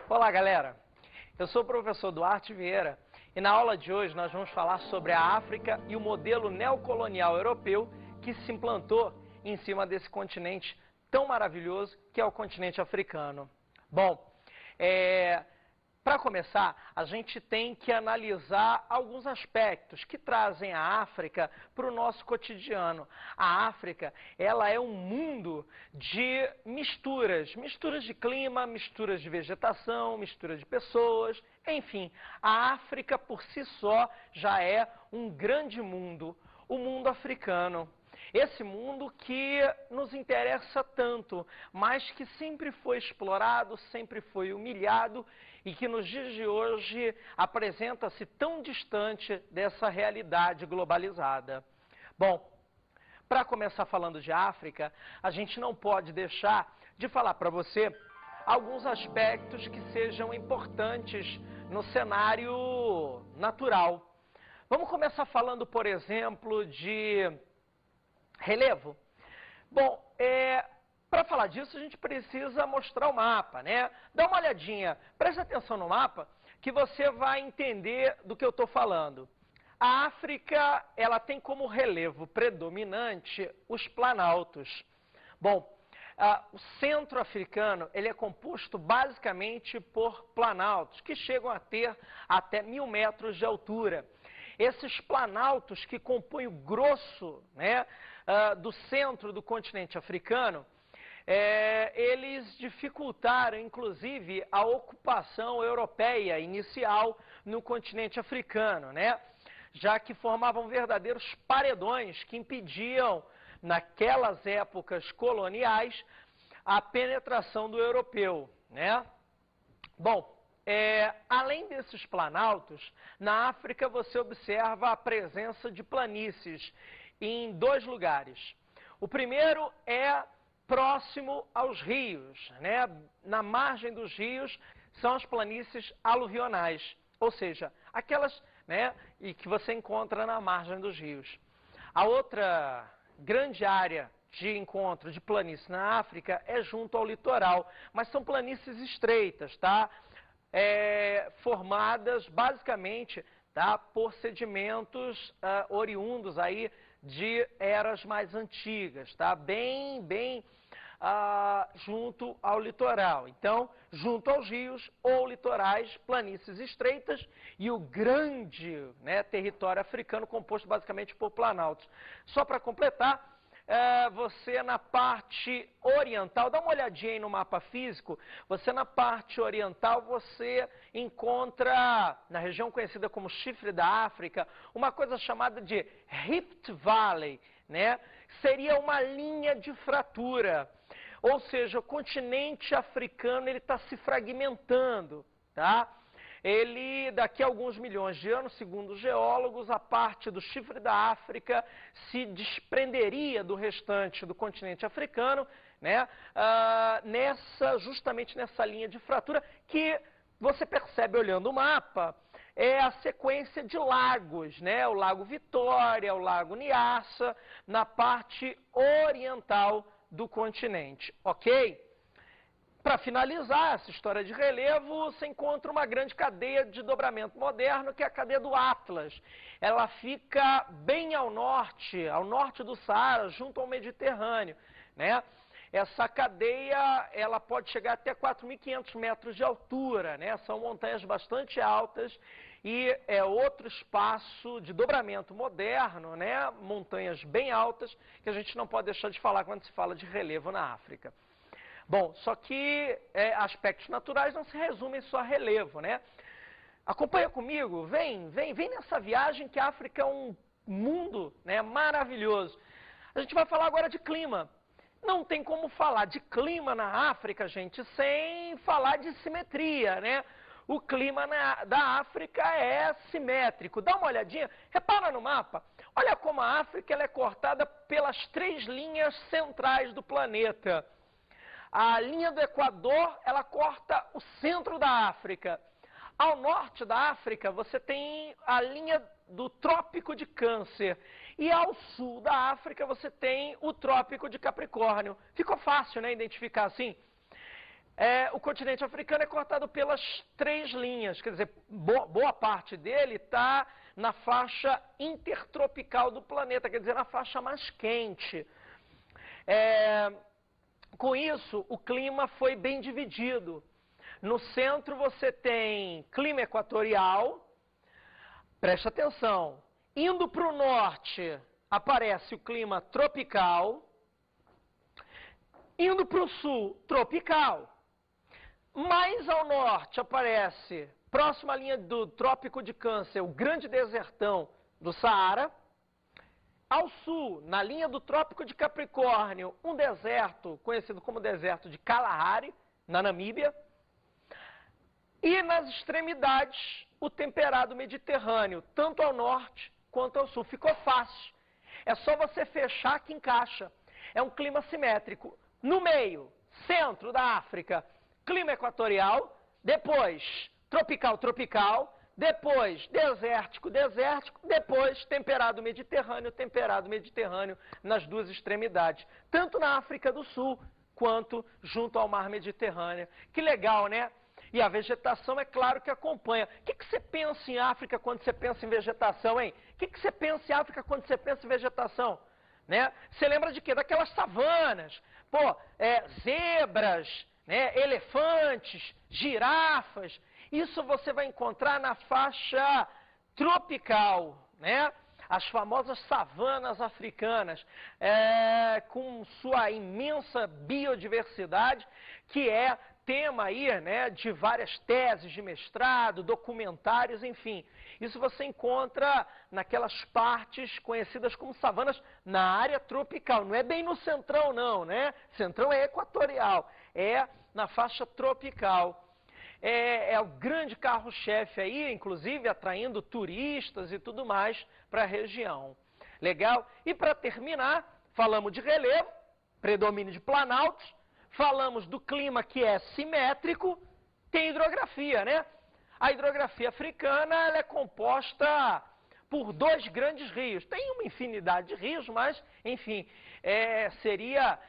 Olá, galera. Eu sou o professor Duarte Vieira e na aula de hoje nós vamos falar sobre a África e o modelo neocolonial europeu que se implantou em cima desse continente tão maravilhoso que é o continente africano. Bom, para começar, a gente tem que analisar alguns aspectos que trazem a África para o nosso cotidiano. A África, ela é um mundo de misturas de clima, misturas de vegetação, misturas de pessoas, enfim. A África por si só já é um grande mundo, o mundo africano. Esse mundo que nos interessa tanto, mas que sempre foi explorado, sempre foi humilhado e que nos dias de hoje apresenta-se tão distante dessa realidade globalizada. Bom, para começar falando de África, a gente não pode deixar de falar para você alguns aspectos que sejam importantes no cenário natural. Vamos começar falando, por exemplo, de relevo. Bom, para falar disso a gente precisa mostrar o mapa, né? Dá uma olhadinha, preste atenção no mapa que você vai entender do que eu estou falando. A África, ela tem como relevo predominante os planaltos. Bom, o centro africano, ele é composto basicamente por planaltos, que chegam a ter até 1000 metros de altura. Esses planaltos que compõem o grosso, né, do centro do continente africano, eles dificultaram, inclusive, a ocupação europeia inicial no continente africano, né? Já que formavam verdadeiros paredões que impediam, naquelas épocas coloniais, a penetração do europeu, né? Bom, além desses planaltos, na África você observa a presença de planícies em 2 lugares. O primeiro é próximo aos rios, né? Na margem dos rios são as planícies aluvionais, ou seja, aquelas, né, e que você encontra na margem dos rios. A outra grande área de encontro de planícies na África é junto ao litoral, mas são planícies estreitas, tá? Formadas basicamente, tá, por sedimentos oriundos aí de eras mais antigas, tá? Bem junto ao litoral. Então, junto aos rios ou litorais, planícies estreitas e o grande, né, território africano composto basicamente por planaltos. Só para completar, você na parte oriental, dá uma olhadinha aí no mapa físico, você na parte oriental você encontra, na região conhecida como Chifre da África, uma coisa chamada de Rift Valley, né? Seria uma linha de fratura, ou seja, o continente africano ele está se fragmentando, tá? Ele, daqui a alguns milhões de anos, segundo os geólogos, a parte do Chifre da África se desprenderia do restante do continente africano, né? Justamente nessa linha de fratura que você percebe olhando o mapa, é a sequência de lagos, né? O Lago Vitória, o Lago Nyassa, na parte oriental do continente, ok? Para finalizar essa história de relevo, você encontra uma grande cadeia de dobramento moderno, que é a cadeia do Atlas. Ela fica bem ao norte do Saara, junto ao Mediterrâneo, né? Essa cadeia, ela pode chegar até 4.500 metros de altura, né? São montanhas bastante altas e é outro espaço de dobramento moderno, né? Montanhas bem altas, que a gente não pode deixar de falar quando se fala de relevo na África. Bom, só que aspectos naturais não se resumem só a relevo, né? Acompanha comigo, vem nessa viagem que a África é um mundo, né, maravilhoso. A gente vai falar agora de clima. Não tem como falar de clima na África, gente, sem falar de simetria, né? O clima da África é simétrico. Dá uma olhadinha, repara no mapa. Olha como a África ela é cortada pelas 3 linhas centrais do planeta. A linha do Equador, ela corta o centro da África. Ao norte da África, você tem a linha do Trópico de Câncer. E ao sul da África, você tem o Trópico de Capricórnio. Ficou fácil, né, identificar assim? o continente africano é cortado pelas 3 linhas, quer dizer, boa parte dele está na faixa intertropical do planeta, quer dizer, na faixa mais quente. Com isso, o clima foi bem dividido. No centro você tem clima equatorial, preste atenção, indo para o norte aparece o clima tropical, indo para o sul, tropical. Mais ao norte aparece, próxima à linha do Trópico de Câncer, o grande desertão do Saara. Ao sul, na linha do Trópico de Capricórnio, um deserto conhecido como deserto de Kalahari, na Namíbia. E nas extremidades, o temperado Mediterrâneo, tanto ao norte quanto ao sul. Ficou fácil. É só você fechar que encaixa. É um clima simétrico. No meio, centro da África, clima equatorial, depois tropical, tropical, depois desértico, desértico, depois temperado Mediterrâneo nas 2 extremidades, tanto na África do Sul quanto junto ao mar Mediterrâneo. Que legal, né? E a vegetação, é claro, que acompanha. O que você pensa em África quando você pensa em vegetação, hein? O que você pensa em África quando você pensa em vegetação? Né? Você lembra de quê? Daquelas savanas, zebras, né? Elefantes, girafas. Isso você vai encontrar na faixa tropical, né? As famosas savanas africanas, com sua imensa biodiversidade, que é tema aí, né, de várias teses de mestrado, documentários, enfim. Isso você encontra naquelas partes conhecidas como savanas na área tropical. Não é bem no centrão, não, né? Centrão é equatorial, é na faixa tropical. É o grande carro-chefe aí, inclusive atraindo turistas e tudo mais para a região. Legal? E para terminar, falamos de relevo, predomínio de planaltos, falamos do clima que é simétrico, tem hidrografia, né? A hidrografia africana ela é composta por 2 grandes rios. Tem uma infinidade de rios, mas, enfim, seria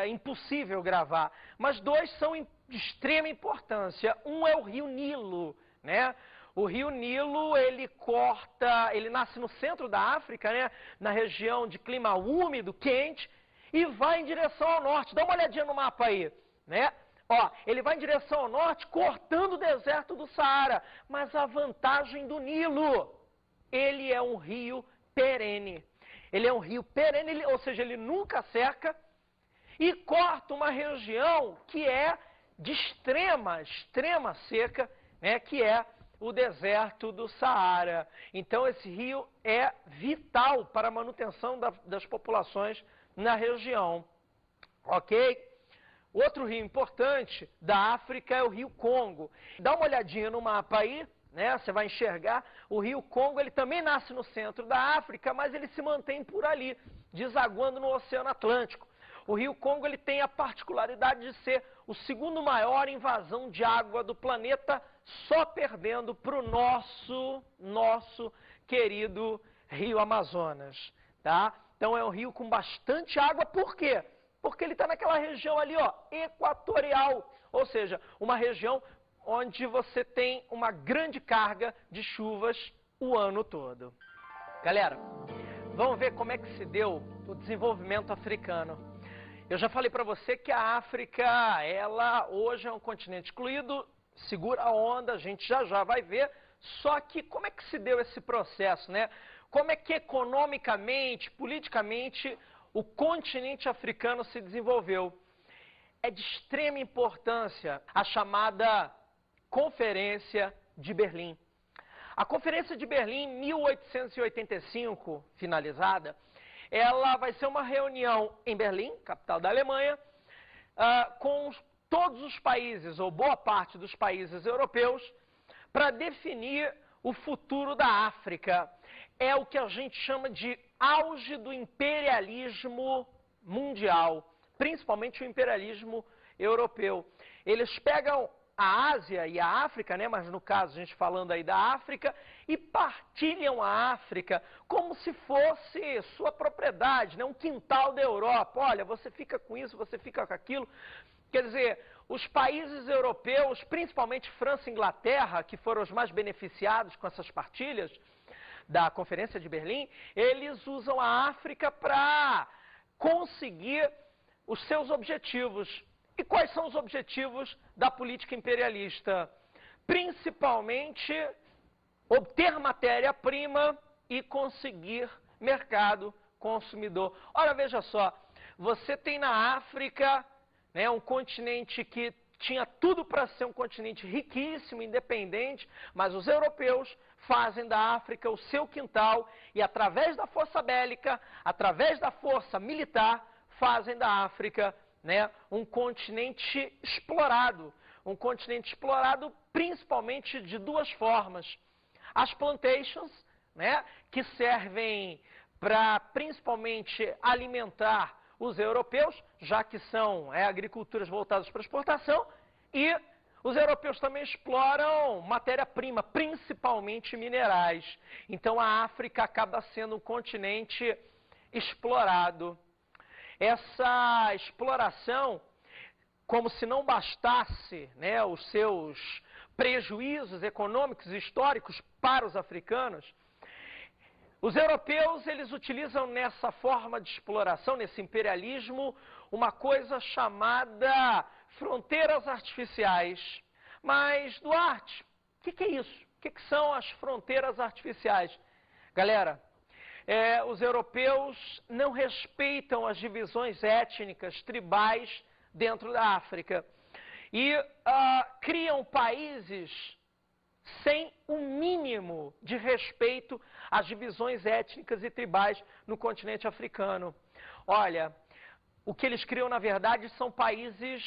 impossível gravar. Mas 2 são de extrema importância. Um é o rio Nilo, né? O rio Nilo, ele nasce no centro da África, né? Na região de clima úmido, quente, e vai em direção ao norte. Dá uma olhadinha no mapa aí, né? Ó, ele vai em direção ao norte, cortando o deserto do Saara. Mas a vantagem do Nilo, ele é um rio perene. Ele é um rio perene, ou seja, ele nunca seca e corta uma região que é de extrema seca, né, que é o deserto do Saara. Então, esse rio é vital para a manutenção das populações na região. Ok? Outro rio importante da África é o rio Congo. Dá uma olhadinha no mapa aí, né? Você vai enxergar. O rio Congo, ele também nasce no centro da África, mas ele se mantém por ali, desaguando no Oceano Atlântico. O rio Congo, ele tem a particularidade de ser o 2º maior invasão de água do planeta, só perdendo para o nosso querido rio Amazonas, tá? Então é um rio com bastante água, por quê? Porque ele está naquela região ali, ó, equatorial, ou seja, uma região onde você tem uma grande carga de chuvas o ano todo. Galera, vamos ver como é que se deu o desenvolvimento africano. Eu já falei para você que a África, ela hoje é um continente excluído, segura a onda, a gente já vai ver, só que como é que se deu esse processo, né? Como é que economicamente, politicamente, o continente africano se desenvolveu? É de extrema importância a chamada Conferência de Berlim. A Conferência de Berlim, em 1885, finalizada, ela vai ser uma reunião em Berlim, capital da Alemanha, com todos os países, ou boa parte dos países europeus, para definir o futuro da África. É o que a gente chama de auge do imperialismo mundial, principalmente o imperialismo europeu. Eles pegam a Ásia e a África, né, mas no caso a gente falando aí da África, e partilham a África como se fosse sua propriedade, né, um quintal da Europa. Olha, você fica com isso, você fica com aquilo. Quer dizer, os países europeus, principalmente França e Inglaterra, que foram os mais beneficiados com essas partilhas da Conferência de Berlim, eles usam a África para conseguir os seus objetivos. E quais são os objetivos da política imperialista? Principalmente obter matéria-prima e conseguir mercado consumidor. Ora, veja só, você tem na África, né, um continente que tinha tudo para ser um continente riquíssimo, independente, mas os europeus fazem da África o seu quintal e através da força bélica, através da força militar, fazem da África, né, um continente explorado principalmente de duas formas. As plantations, né, que servem para principalmente alimentar os europeus, já que são agriculturas voltadas para exportação, e os europeus também exploram matéria-prima, principalmente minerais. Então a África acaba sendo um continente explorado. Essa exploração, como se não bastasse, né, os seus prejuízos econômicos e históricos para os africanos, os europeus, eles utilizam nessa forma de exploração, nesse imperialismo, uma coisa chamada fronteiras artificiais. Mas, Duarte, o que é isso? O que são as fronteiras artificiais? Galera, os europeus não respeitam as divisões étnicas, tribais dentro da África e criam países sem o mínimo de respeito às divisões étnicas e tribais no continente africano. Olha, o que eles criam, na verdade, são países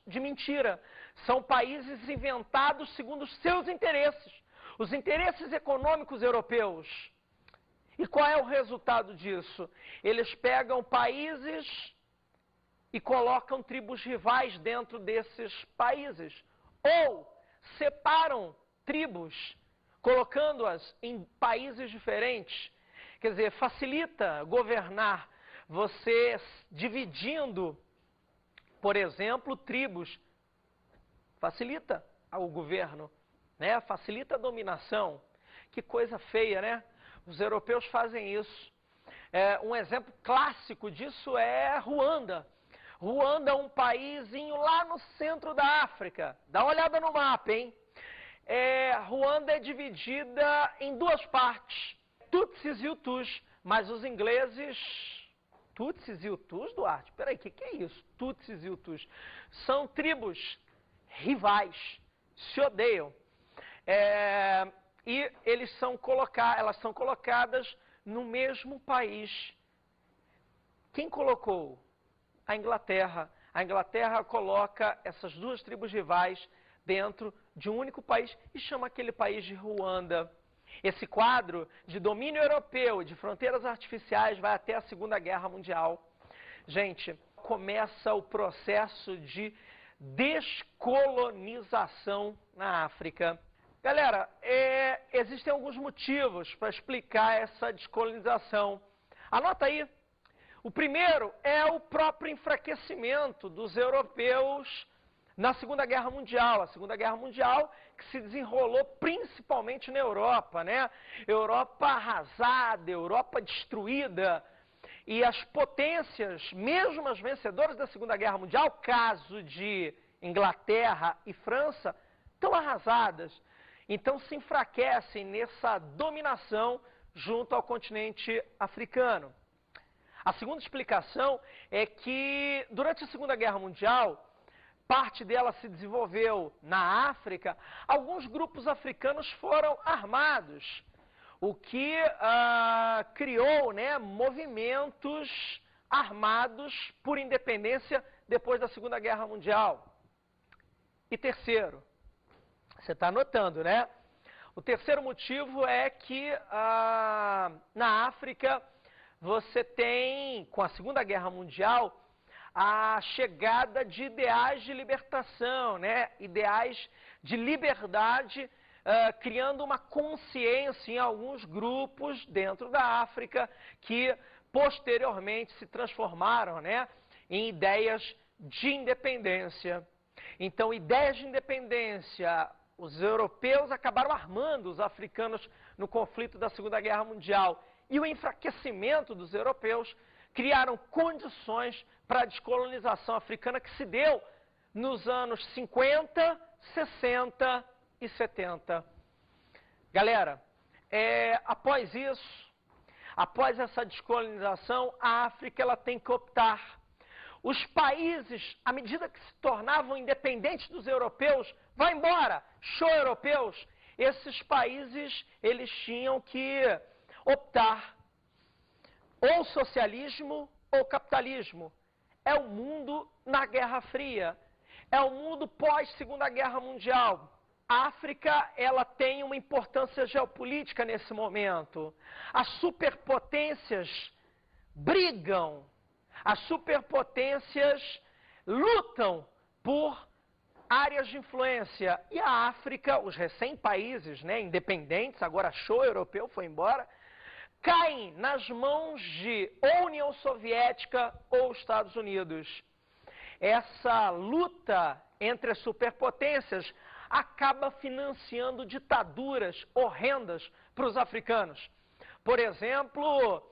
de mentira. São países inventados segundo os seus interesses, os interesses econômicos europeus. E qual é o resultado disso? Eles pegam países e colocam tribos rivais dentro desses países. Ou separam tribos, colocando-as em países diferentes. Quer dizer, facilita governar você dividindo, por exemplo, tribos. Facilita o governo, né? Facilita a dominação. Que coisa feia, né? Os europeus fazem isso. Um exemplo clássico disso é Ruanda. Ruanda é um paísinho lá no centro da África. Dá uma olhada no mapa, hein? Ruanda é dividida em duas partes, Tutsis e Hutus, mas os ingleses... Tutsis e Hutus, Duarte? Peraí, o que é isso? Tutsis e Hutus. São tribos rivais, se odeiam. E elas são colocadas no mesmo país. Quem colocou? A Inglaterra. A Inglaterra coloca essas duas tribos rivais dentro de um único país e chama aquele país de Ruanda. Esse quadro de domínio europeu e de fronteiras artificiais vai até a Segunda Guerra Mundial. Gente, começa o processo de descolonização na África. Galera, existem alguns motivos para explicar essa descolonização. Anota aí. O primeiro é o próprio enfraquecimento dos europeus na Segunda Guerra Mundial. A Segunda Guerra Mundial que se desenrolou principalmente na Europa, né? Europa arrasada, Europa destruída. E as potências, mesmo as vencedoras da Segunda Guerra Mundial, caso de Inglaterra e França, estão arrasadas. Então se enfraquecem nessa dominação junto ao continente africano. A segunda explicação é que durante a Segunda Guerra Mundial, parte dela se desenvolveu na África, alguns grupos africanos foram armados, o que criou, né, movimentos armados por independência depois da Segunda Guerra Mundial. E terceiro, você está anotando, né? O terceiro motivo é que na África você tem, com a Segunda Guerra Mundial, a chegada de ideais de libertação, né? Ideais de liberdade, criando uma consciência em alguns grupos dentro da África que posteriormente se transformaram, né, em ideias de independência. Então, ideias de independência, os europeus acabaram armando os africanos no conflito da Segunda Guerra Mundial. E o enfraquecimento dos europeus criaram condições para a descolonização africana que se deu nos anos 50, 60 e 70. Galera, após isso, após essa descolonização, a África ela tem que optar. Os países, à medida que se tornavam independentes dos europeus, vai embora, show europeus, esses países eles tinham que optar ou socialismo ou capitalismo. É o mundo na Guerra Fria, é o mundo pós-Segunda Guerra Mundial. A África, ela tem uma importância geopolítica nesse momento. As superpotências brigam, as superpotências lutam por áreas de influência. E a África, os recém-países, né, independentes, agora show europeu, foi embora, caem nas mãos de ou União Soviética ou Estados Unidos. Essa luta entre as superpotências acaba financiando ditaduras horrendas para os africanos. Por exemplo,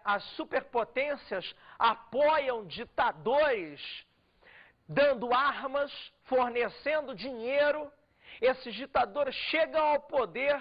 as superpotências apoiam ditadores, dando armas, fornecendo dinheiro. Esses ditadores chegam ao poder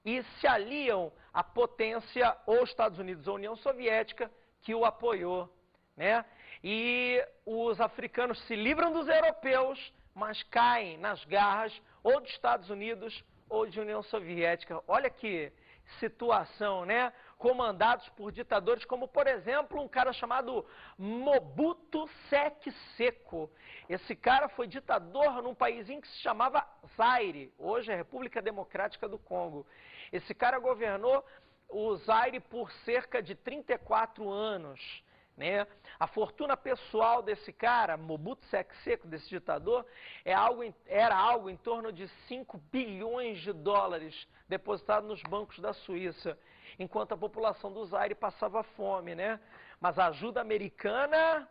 e se aliam à potência ou Estados Unidos ou União Soviética que o apoiou, né? E os africanos se livram dos europeus, mas caem nas garras ou dos Estados Unidos ou de União Soviética. Olha que situação, né? Comandados por ditadores como, por exemplo, um cara chamado Mobutu Sese Seko. Esse cara foi ditador num paísinho que se chamava Zaire, hoje é a República Democrática do Congo. Esse cara governou o Zaire por cerca de 34 anos. Né? A fortuna pessoal desse cara, Mobutu Sese Seko, desse ditador, era algo em torno de 5 bilhões de dólares depositado nos bancos da Suíça, enquanto a população do Zaire passava fome, né? Mas a ajuda americana,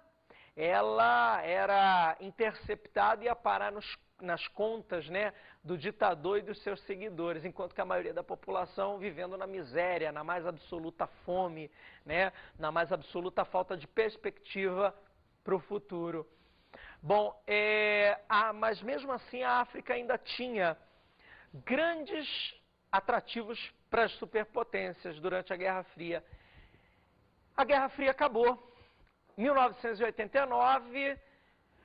ela era interceptada e ia parar nas contas, né, do ditador e dos seus seguidores, enquanto que a maioria da população vivendo na miséria, na mais absoluta fome, né, na mais absoluta falta de perspectiva para o futuro. Bom, mas mesmo assim a África ainda tinha grandes atrativos para as superpotências durante a Guerra Fria. A Guerra Fria acabou. 1989,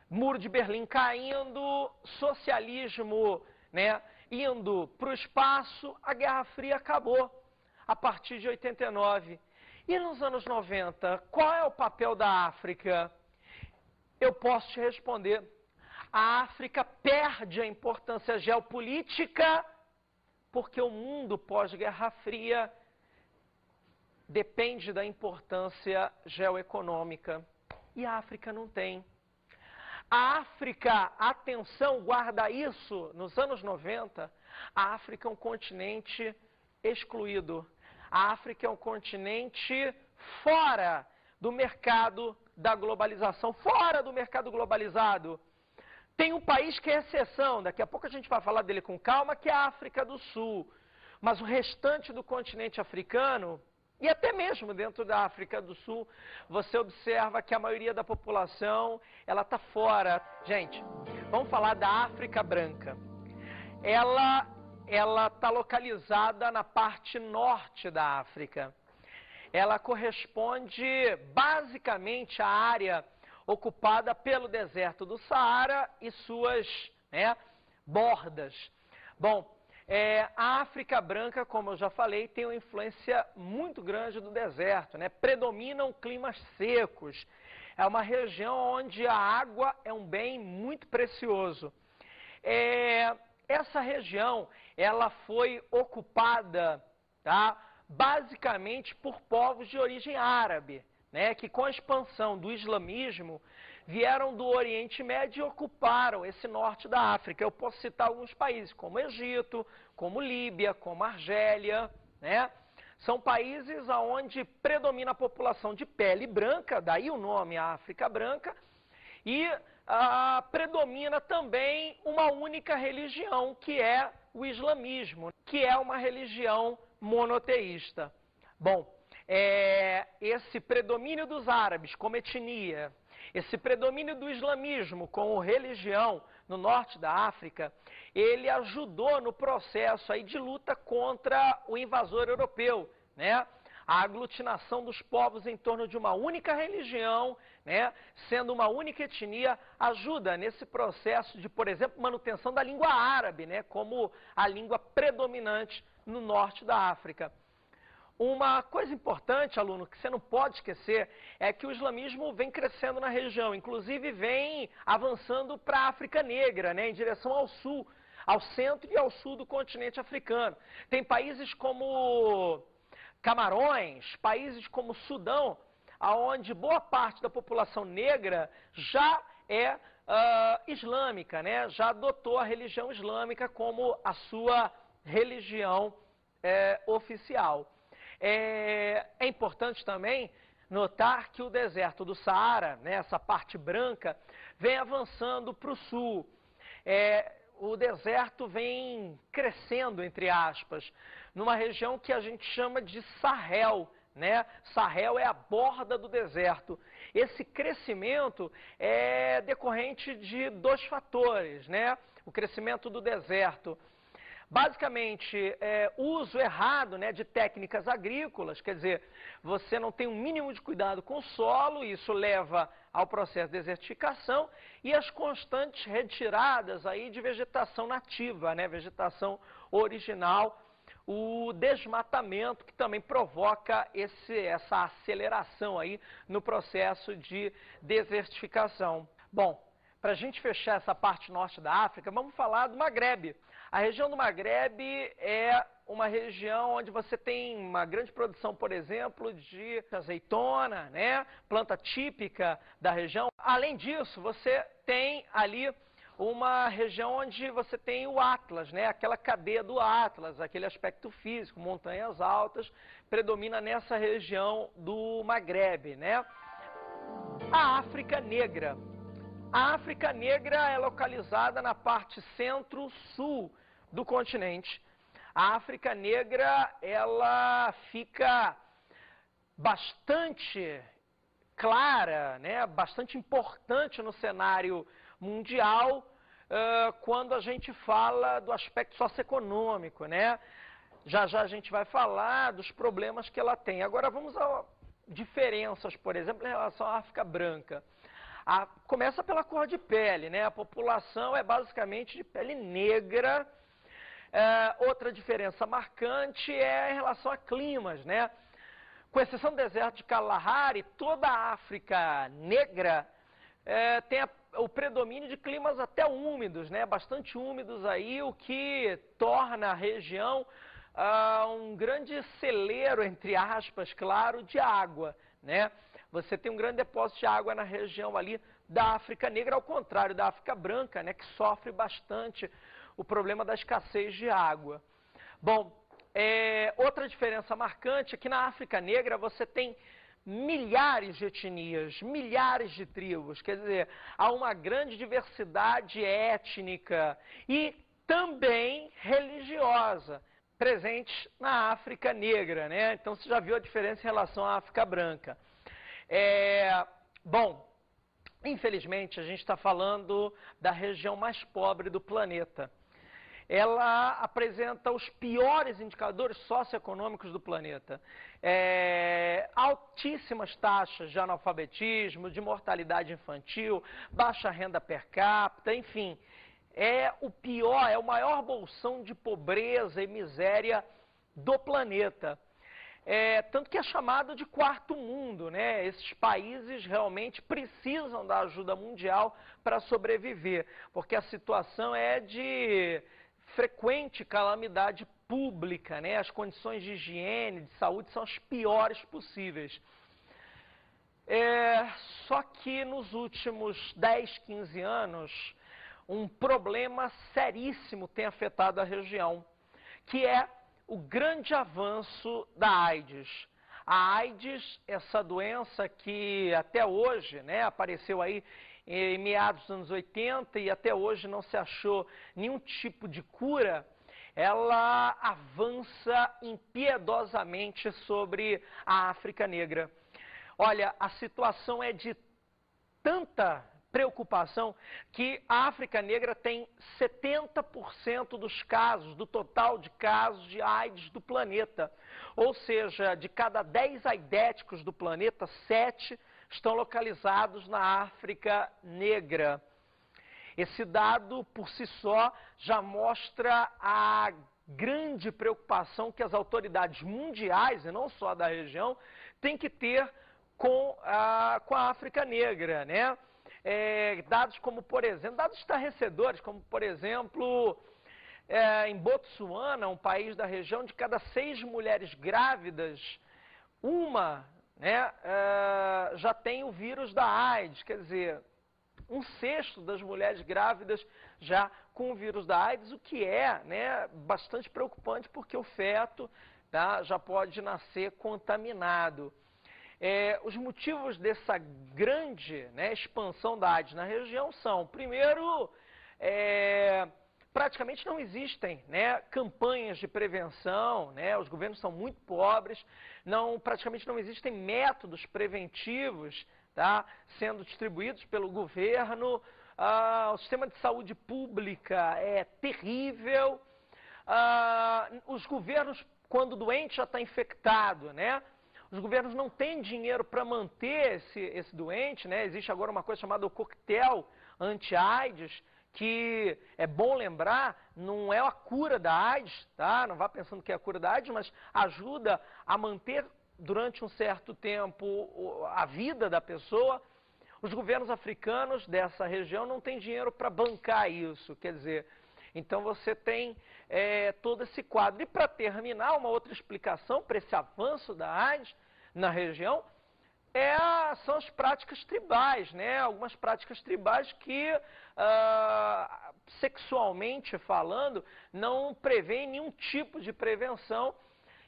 Muro de Berlim caindo, socialismo, né, indo para o espaço, a Guerra Fria acabou a partir de 89. E nos anos 90, qual é o papel da África? Eu posso te responder. A África perde a importância geopolítica porque o mundo pós-Guerra Fria depende da importância geoeconômica. E a África não tem. A África, atenção, guarda isso, nos anos 90, a África é um continente excluído. A África é um continente fora do mercado da globalização, fora do mercado globalizado. Tem um país que é exceção, daqui a pouco a gente vai falar dele com calma, que é a África do Sul. Mas o restante do continente africano, e até mesmo dentro da África do Sul, você observa que a maioria da população, ela está fora. Gente, vamos falar da África branca. Ela está localizada na parte norte da África. Ela corresponde basicamente à área ocupada pelo deserto do Saara e suas, né, bordas. Bom, a África branca, como eu já falei, tem uma influência muito grande do deserto, né? Predominam climas secos. É uma região onde a água é um bem muito precioso. Essa região, ela foi ocupada, tá, basicamente por povos de origem árabe, né, que com a expansão do islamismo vieram do Oriente Médio e ocuparam esse norte da África. Eu posso citar alguns países, como Egito, como Líbia, como Argélia, né? São países onde predomina a população de pele branca, daí o nome África branca, e predomina também uma única religião, que é o islamismo, que é uma religião monoteísta. Bom, esse predomínio dos árabes como etnia, esse predomínio do islamismo como religião no norte da África, ele ajudou no processo aí de luta contra o invasor europeu, né? A aglutinação dos povos em torno de uma única religião, né, sendo uma única etnia, ajuda nesse processo de, por exemplo, manutenção da língua árabe, né, como a língua predominante no norte da África. Uma coisa importante, aluno, que você não pode esquecer, é que o islamismo vem crescendo na região, inclusive vem avançando para a África Negra, né, em direção ao sul, ao centro e ao sul do continente africano. Tem países como Camarões, países como Sudão, onde boa parte da população negra já é islâmica, né? Já adotou a religião islâmica como a sua religião oficial. É importante também notar que o deserto do Saara, né, essa parte branca, vem avançando para o sul. O deserto vem crescendo, entre aspas, numa região que a gente chama de Sahel, né? Sahel é a borda do deserto. Esse crescimento é decorrente de dois fatores, né? O crescimento do deserto. Basicamente, uso errado, né, de técnicas agrícolas, quer dizer, você não tem um mínimo de cuidado com o solo, isso leva ao processo de desertificação, e as constantes retiradas aí de vegetação nativa, né, vegetação original, o desmatamento que também provoca essa aceleração aí no processo de desertificação. Bom, para a gente fechar essa parte norte da África, vamos falar do Magrebe. A região do Magrebe é uma região onde você tem uma grande produção, por exemplo, de azeitona, né? Planta típica da região. Além disso, você tem ali uma região onde você tem o Atlas, né? Aquela cadeia do Atlas, aquele aspecto físico, montanhas altas, predomina nessa região do Magrebe, né? A África Negra. A África Negra é localizada na parte centro-sul do continente. A África Negra, ela fica bastante clara, né, bastante importante no cenário mundial quando a gente fala do aspecto socioeconômico, né? Já já a gente vai falar dos problemas que ela tem. Agora vamos a diferenças, por exemplo, em relação à África branca. Começa pela cor de pele, né? A população é basicamente de pele negra. Outra diferença marcante é em relação a climas, né? Com exceção do deserto de Kalahari, toda a África negra tem o predomínio de climas até úmidos, né? Bastante úmidos aí, o que torna a região um grande celeiro, entre aspas, claro, de água, né? Você tem um grande depósito de água na região ali da África Negra, ao contrário da África Branca, né, que sofre bastante o problema da escassez de água. Bom, outra diferença marcante é que na África Negra você tem milhares de etnias, milhares de tribos, quer dizer, há uma grande diversidade étnica e também religiosa presente na África Negra, né? Então você já viu a diferença em relação à África Branca. Bom, infelizmente a gente está falando da região mais pobre do planeta. Ela apresenta os piores indicadores socioeconômicos do planeta. Altíssimas taxas de analfabetismo, de mortalidade infantil, baixa renda per capita, enfim. É o maior bolsão de pobreza e miséria do planeta. Tanto que é chamado de quarto mundo, né? Esses países realmente precisam da ajuda mundial para sobreviver, porque a situação é de frequente calamidade pública, né? As condições de higiene, de saúde são as piores possíveis. Só que nos últimos 10, 15 anos, um problema seríssimo tem afetado a região, que é o grande avanço da AIDS. A AIDS, essa doença que até hoje, né, apareceu aí em meados dos anos 80 e até hoje não se achou nenhum tipo de cura, ela avança impiedosamente sobre a África Negra. Olha, a situação é de tanta preocupação que a África Negra tem 70% dos casos, do total de casos de AIDS do planeta. Ou seja, de cada 10 aidéticos do planeta, 7 estão localizados na África Negra. Esse dado, por si só, já mostra a grande preocupação que as autoridades mundiais, e não só da região, têm que ter com a África Negra, né? Dados como, por exemplo, dados estarrecedores, como, por exemplo, em Botsuana, um país da região, de cada 6 mulheres grávidas, uma, né, já tem o vírus da AIDS, quer dizer, 1/6 das mulheres grávidas já com o vírus da AIDS, o que é, né, bastante preocupante, porque o feto, tá, já pode nascer contaminado. Os motivos dessa grande, né, expansão da AIDS na região são, primeiro, praticamente não existem, né, campanhas de prevenção, né, os governos são muito pobres, praticamente não existem métodos preventivos, tá, sendo distribuídos pelo governo, o sistema de saúde pública é terrível, os governos, quando o doente já está infectado, né, os governos não têm dinheiro para manter esse doente, né, existe agora uma coisa chamada o coquetel anti-AIDS, que é bom lembrar, não é a cura da AIDS, tá? Não vá pensando que é a cura da AIDS, mas ajuda a manter durante um certo tempo a vida da pessoa. Os governos africanos dessa região não têm dinheiro para bancar isso, quer dizer, então você tem todo esse quadro. E para terminar, uma outra explicação para esse avanço da AIDS na região são as práticas tribais, né? Algumas práticas tribais que, sexualmente falando, não prevêem nenhum tipo de prevenção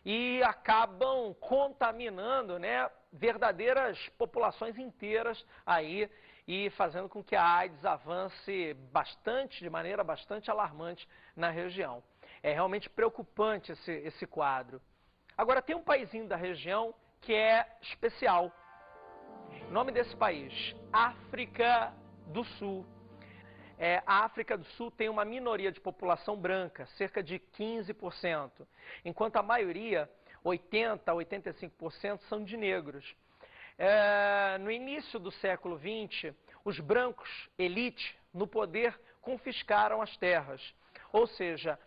e acabam contaminando, né, verdadeiras populações inteiras aí e fazendo com que a AIDS avance bastante, de maneira bastante alarmante na região. É realmente preocupante esse quadro. Agora, tem um paísinho da região que é especial. O nome desse país, África do Sul. A África do Sul tem uma minoria de população branca, cerca de 15%, enquanto a maioria, 80% a 85%, são de negros. No início do século XX, os brancos, elite, no poder, confiscaram as terras. Ou seja,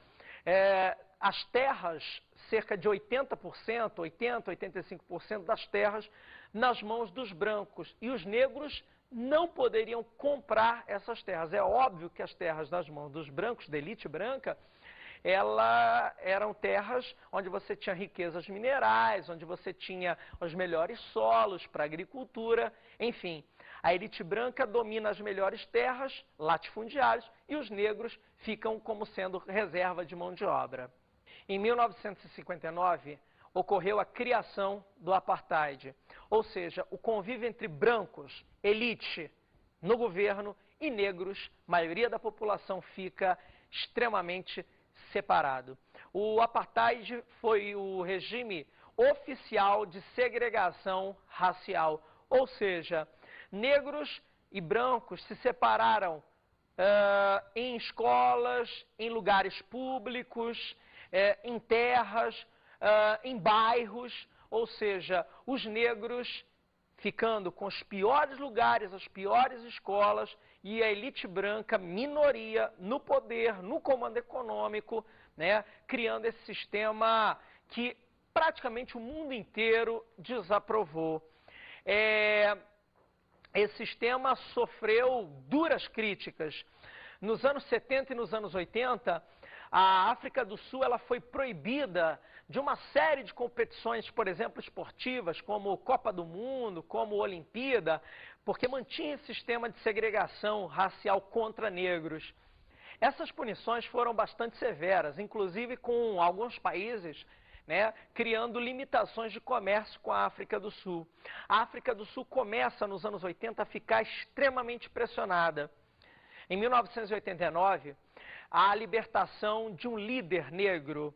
as terras, cerca de 80%, 80%, 85% das terras, nas mãos dos brancos. E os negros não poderiam comprar essas terras. É óbvio que as terras nas mãos dos brancos, da elite branca, eram terras onde você tinha riquezas minerais, onde você tinha os melhores solos para agricultura, enfim. A elite branca domina as melhores terras, latifundiários, e os negros ficam como sendo reserva de mão de obra. Em 1959, ocorreu a criação do apartheid, ou seja, o convívio entre brancos, elite, no governo, e negros, maioria da população, fica extremamente separado. O apartheid foi o regime oficial de segregação racial, ou seja, negros e brancos se separaram em escolas, em lugares públicos, em terras, em bairros, ou seja, os negros ficando com os piores lugares, as piores escolas, e a elite branca, minoria, no poder, no comando econômico, né, criando esse sistema que praticamente o mundo inteiro desaprovou. Esse sistema sofreu duras críticas. Nos anos 70 e nos anos 80, a África do Sul ela foi proibida de uma série de competições, por exemplo, esportivas, como Copa do Mundo, como Olimpíada, porque mantinha esse sistema de segregação racial contra negros. Essas punições foram bastante severas, inclusive com alguns países né, criando limitações de comércio com a África do Sul. A África do Sul começa, nos anos 80, a ficar extremamente pressionada. Em 1989, a libertação de um líder negro,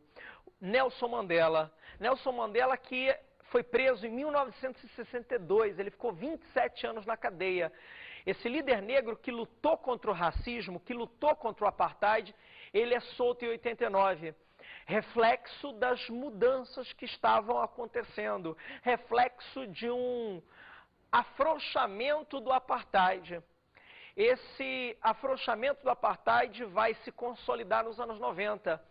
Nelson Mandela. Nelson Mandela, que foi preso em 1962, ele ficou 27 anos na cadeia. Esse líder negro que lutou contra o racismo, que lutou contra o apartheid, ele é solto em 89. Reflexo das mudanças que estavam acontecendo, reflexo de um afrouxamento do apartheid. Esse afrouxamento do apartheid vai se consolidar nos anos 90.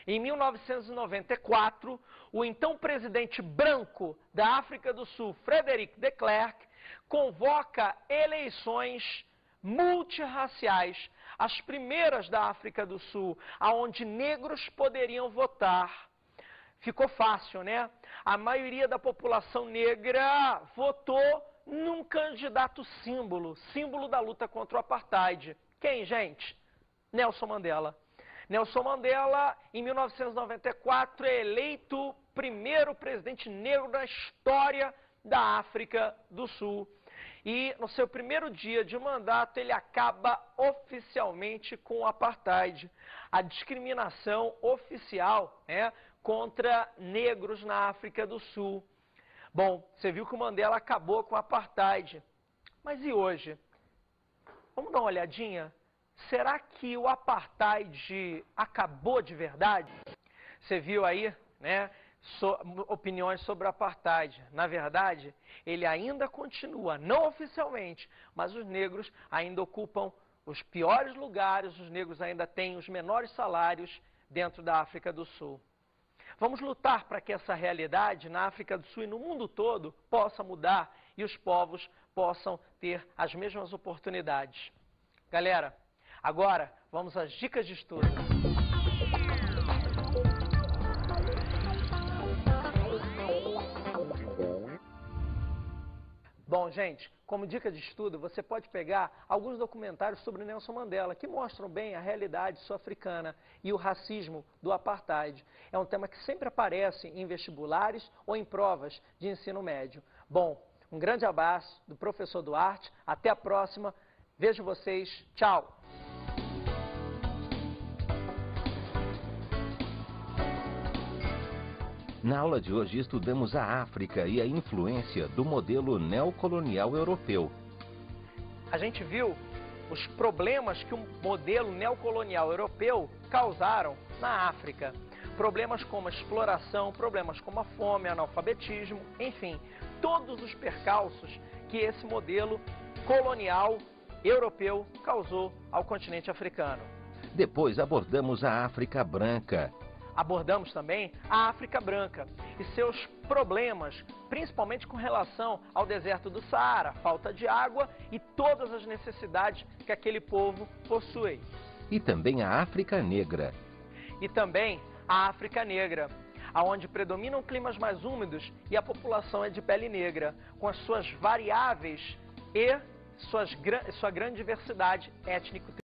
Em 1994, o então presidente branco da África do Sul, Frederic de Klerk, convoca eleições multirraciais, as primeiras da África do Sul, aonde negros poderiam votar. Ficou fácil, né? A maioria da população negra votou num candidato símbolo, símbolo da luta contra o apartheid. Quem, gente? Nelson Mandela. Nelson Mandela, em 1994, é eleito o primeiro presidente negro da história da África do Sul. E no seu primeiro dia de mandato, ele acaba oficialmente com o apartheid, a discriminação oficial, né, contra negros na África do Sul. Bom, você viu que o Mandela acabou com o apartheid. Mas e hoje? Vamos dar uma olhadinha? Será que o apartheid acabou de verdade? Você viu aí, né? Opiniões sobre o apartheid. Na verdade, ele ainda continua, não oficialmente, mas os negros ainda ocupam os piores lugares, os negros ainda têm os menores salários dentro da África do Sul. Vamos lutar para que essa realidade na África do Sul e no mundo todo possa mudar e os povos possam ter as mesmas oportunidades. Galera, agora vamos às dicas de estudo. Bom, gente, como dica de estudo, você pode pegar alguns documentários sobre Nelson Mandela, que mostram bem a realidade sul-africana e o racismo do apartheid. É um tema que sempre aparece em vestibulares ou em provas de ensino médio. Bom, um grande abraço do professor Duarte, até a próxima, vejo vocês, tchau! Na aula de hoje estudamos a África e a influência do modelo neocolonial europeu. A gente viu os problemas que o modelo neocolonial europeu causaram na África. Problemas como a exploração, problemas como a fome, analfabetismo, enfim, todos os percalços que esse modelo colonial europeu causou ao continente africano. Depois abordamos a África branca. Abordamos também a África branca e seus problemas, principalmente com relação ao deserto do Saara, falta de água e todas as necessidades que aquele povo possui. E também a África negra. E também a África negra, onde predominam climas mais úmidos e a população é de pele negra, com as suas variáveis e sua grande diversidade étnico-tribal.